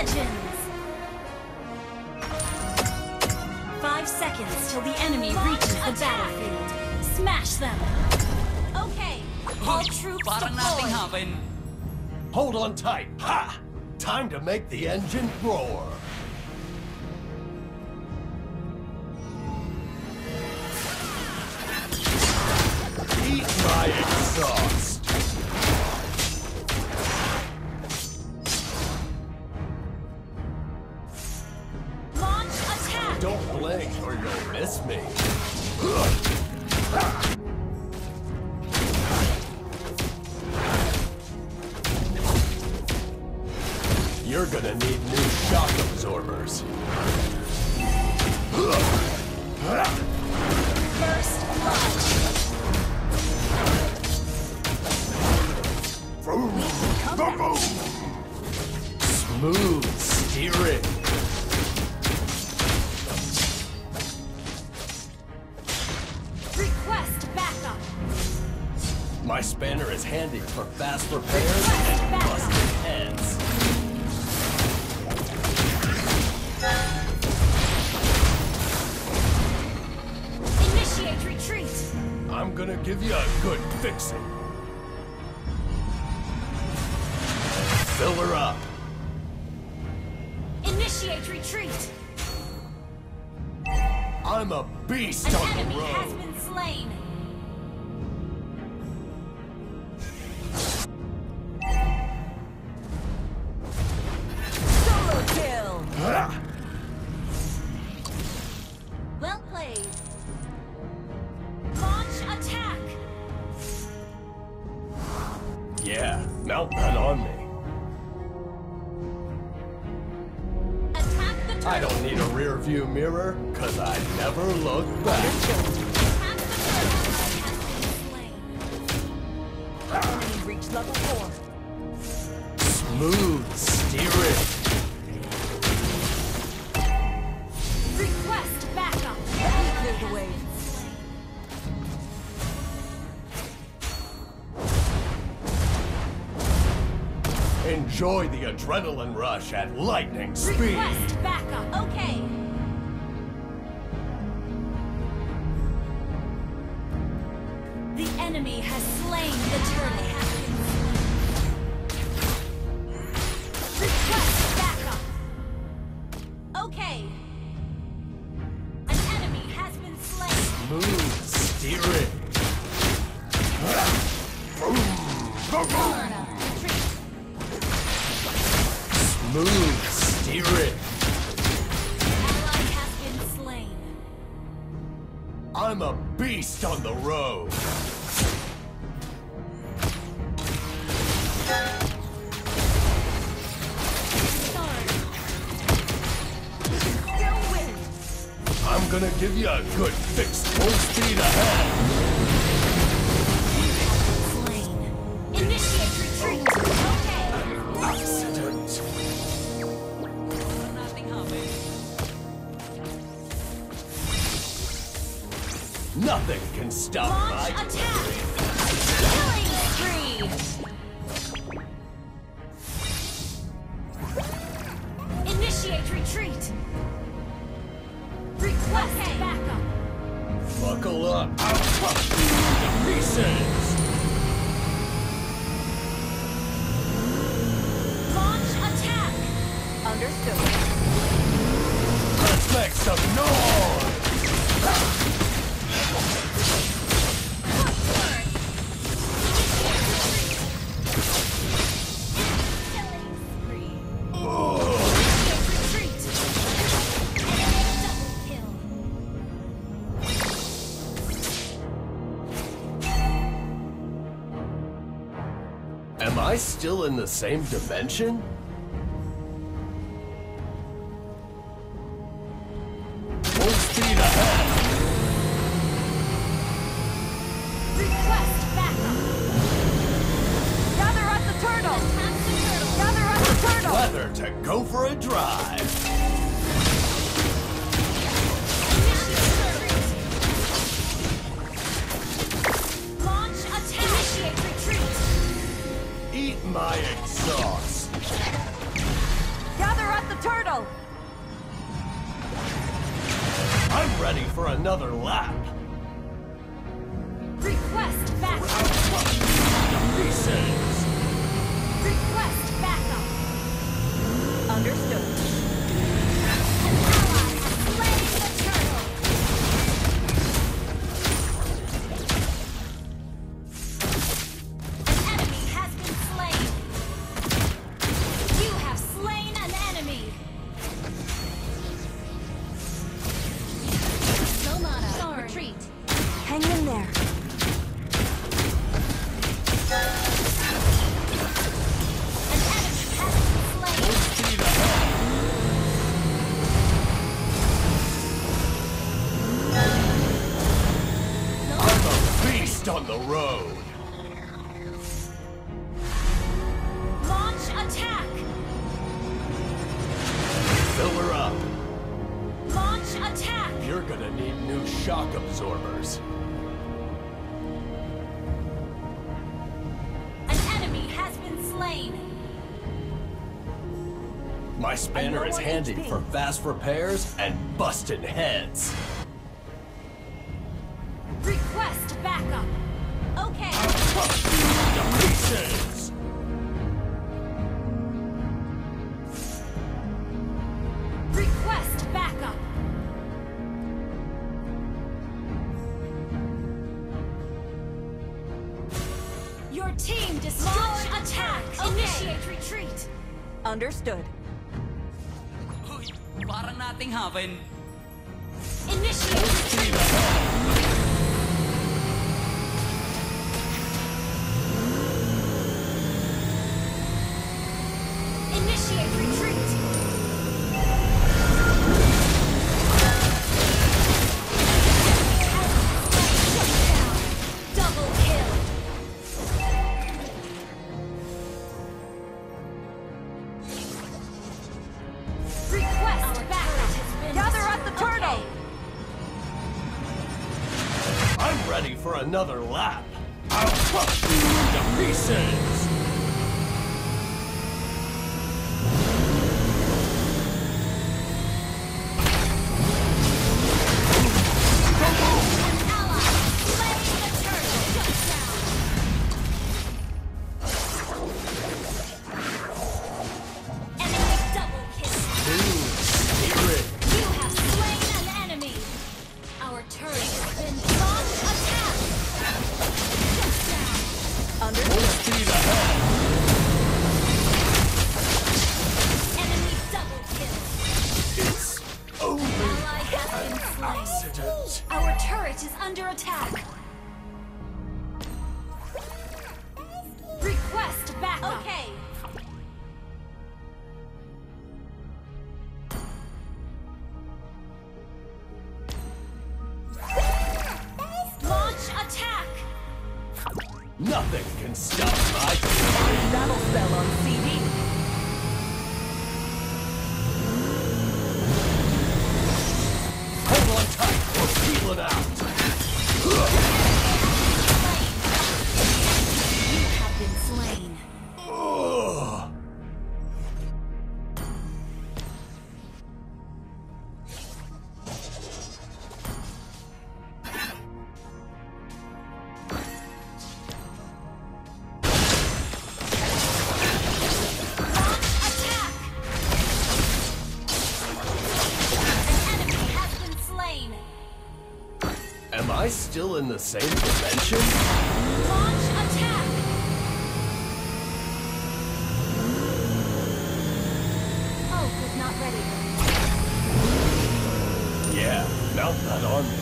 Legends! 5 seconds till the enemy reaches the battlefield. Smash them! Okay, all troops Parang nating deployed. happen. Hold on tight. Ha! Time to make the engine roar. Eat my exhaust. Launch attack! Don't blink or you'll miss me. You're gonna need new shock absorbers. First blood! Smooth steering. Request backup! My spanner is handy for fast repairs and busted heads. Initiate retreat! I'm gonna give you a good fixing. Fill her up. Initiate retreat! I'm a beast An on the enemy has road. been slain! Solo kill! Well played. Launch attack! Yeah, mount that on me. Attack the turtle! I don't need a rear view mirror, cause I never look back. Attack the turtle! Has been slain. Enemy reached level 4. Smooth steering. Request backup! Clear the way. Enjoy the adrenaline rush at lightning speed. Request backup! Okay. The enemy has slain the turtle. Request backup! Okay. An enemy has been slain. Smooth steering. Florida, retreat. Smooth steering. Ally has been slain. I'm a beast on the road. Still win. I'm gonna give you a good fix full speed ahead. Slain. Initiate retreat. Okay. Accident. Parang nating happen. Nothing can stop my Launch attack. delivery. Killing spree. Initiate retreat. Request backup. Buckle up. I'll crush you to pieces. Launch attack. Understood. Let's make some noise. Am I still in the same dimension? Full speed ahead. Request backup. Gather at the turtle. Gather at the turtle. Weather to go for a drive. Launch attack. Initiate retreat. Eat my exhaust. Gather at turtle! I'm ready for another lap. Request backup. Pieces. Request backup. Understood. An ally has slain the turtle. An enemy has been slain. You have slain an enemy. Somata, retreat. Hang in there. An enemy has been slain. Speed ahead. I'm a beast on the road. Launch attack. Fill her up. Launch attack. You're gonna need new shock absorbers. An enemy has been slain. My spanner is one handy HP. for fast repairs and busting heads. Request backup. Okay. Pieces. Request backup. Your team destroyed. Launch attack. Initiate retreat. Understood. Uy, parang nating haven. Initiate retreat. Initiate retreat. Double kill. Request backup. Gather up the turtle! Okay. I'm ready for another lap. I'll crush you into pieces. An ally slain the turtle. Shut down. Enemy double kill. Dude, spirit. You have slain an enemy. Our turret has been launch attack. Shut down. Understood. Speed ahead. Enemy double kill. It's only Ally has been slain. accident. Our turret is under attack. Request backup. Okay. Launch attack. Nothing can stop my glory. Battle spell on CD. Hold on tight or peel it out. You have been slain. Ugh. Launch attack. An enemy has been slain. Am I still in the same dimension? Launch attack. Oh, was not ready. Yeah, mount that on me.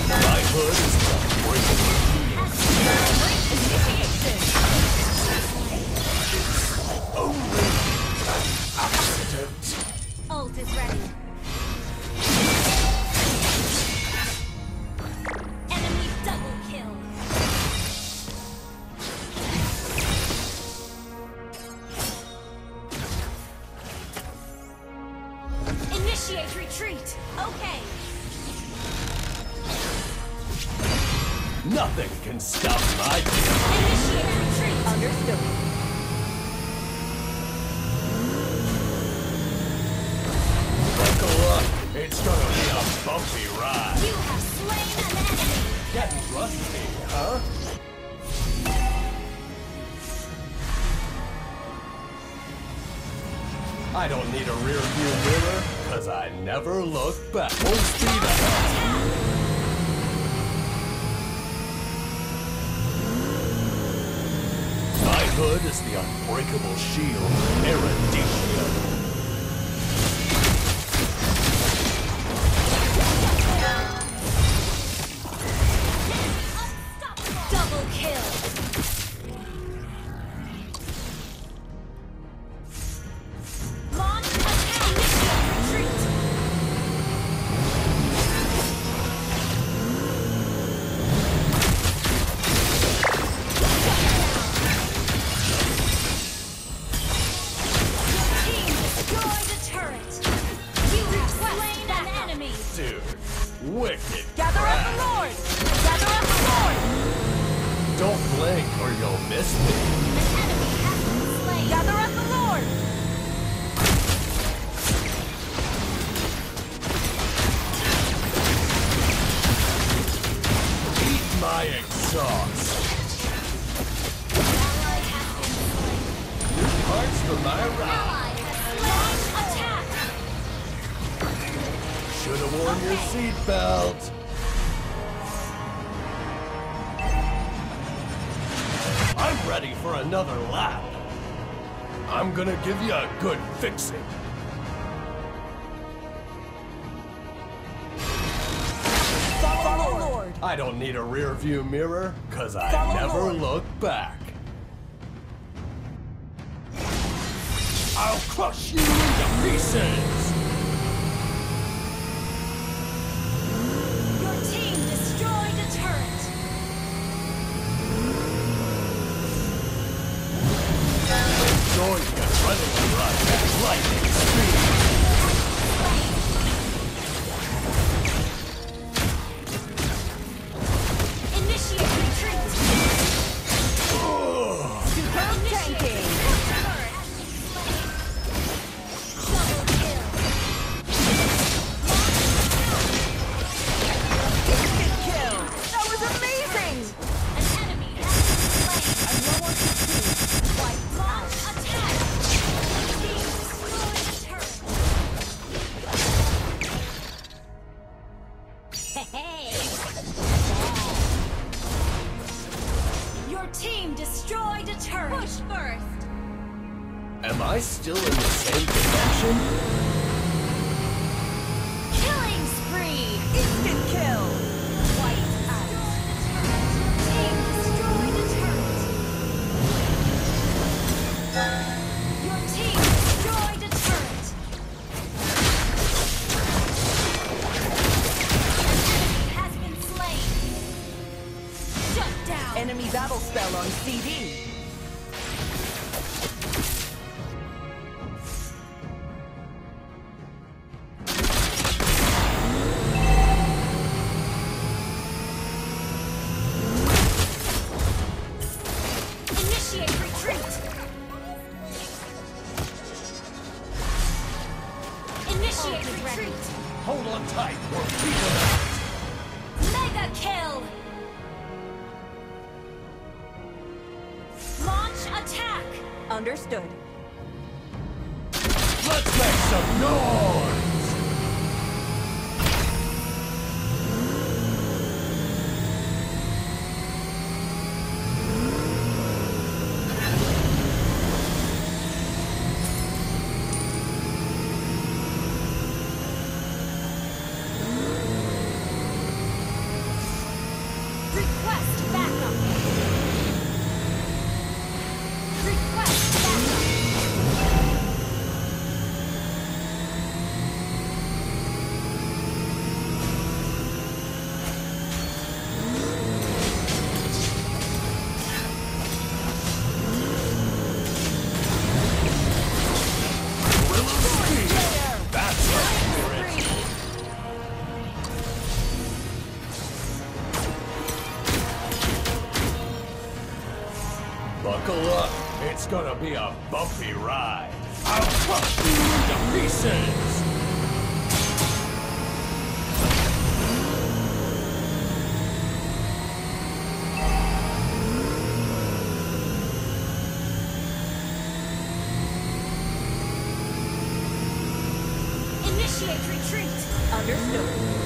My hood is unbreakable. Only an accident. Ult is ready. Enemy double kill. Initiate retreat. Okay. Nothing can stop my glory. Initiate retreat. Understood. It's gonna be a bumpy ride. You have slain an enemy. Getting rusty, huh? I don't need a rear view mirror, cause I never look back. Full speed ahead. My hood is the unbreakable shield, Erudition. Double kill. Launch attack. Initiate retreat. Your team destroyed a turret. You have slain an enemy. Dude, wicked Gather up crap. the Lord! Gather up the Lord! Don't blink or you'll miss me. An enemy has been slain. Gather up the Lord! Eat my exhaust. Ally has been slain. Parts for my ride. Ally has slain. Attack. Should have worn your seatbelt. I'm ready for another lap. I'm gonna give you a good fixing. Follow Lord! I don't need a rear view mirror, cause I Follow never Lord. look back. I'll crush you into pieces! Your team destroyed a turret. Enjoy the adrenaline rush at lightning speed. Initiate retreat. Superb tanking! Double kill. Instant kill! That was amazing! An enemy has been slain. And no one can see. Wipe Launch attack. Team destroyed a turret. Your team destroyed a turret. Push first. Am I still in the same dimension? Killing spree. Instant kill! Wipe out. Team destroyed a turret. Your team destroyed a turret. An enemy has been slain. Shut down. Enemy battle spell on CD. Initiate retreat. Initiate retreat. Hold on tight, or people out. Mega kill. Launch attack. Understood. Let's make some noise! Request backup. Request backup. Gorilla speed! That's our spirit! Buckle up, it's gonna be a bumpy ride. I'll crush you into pieces! Understood.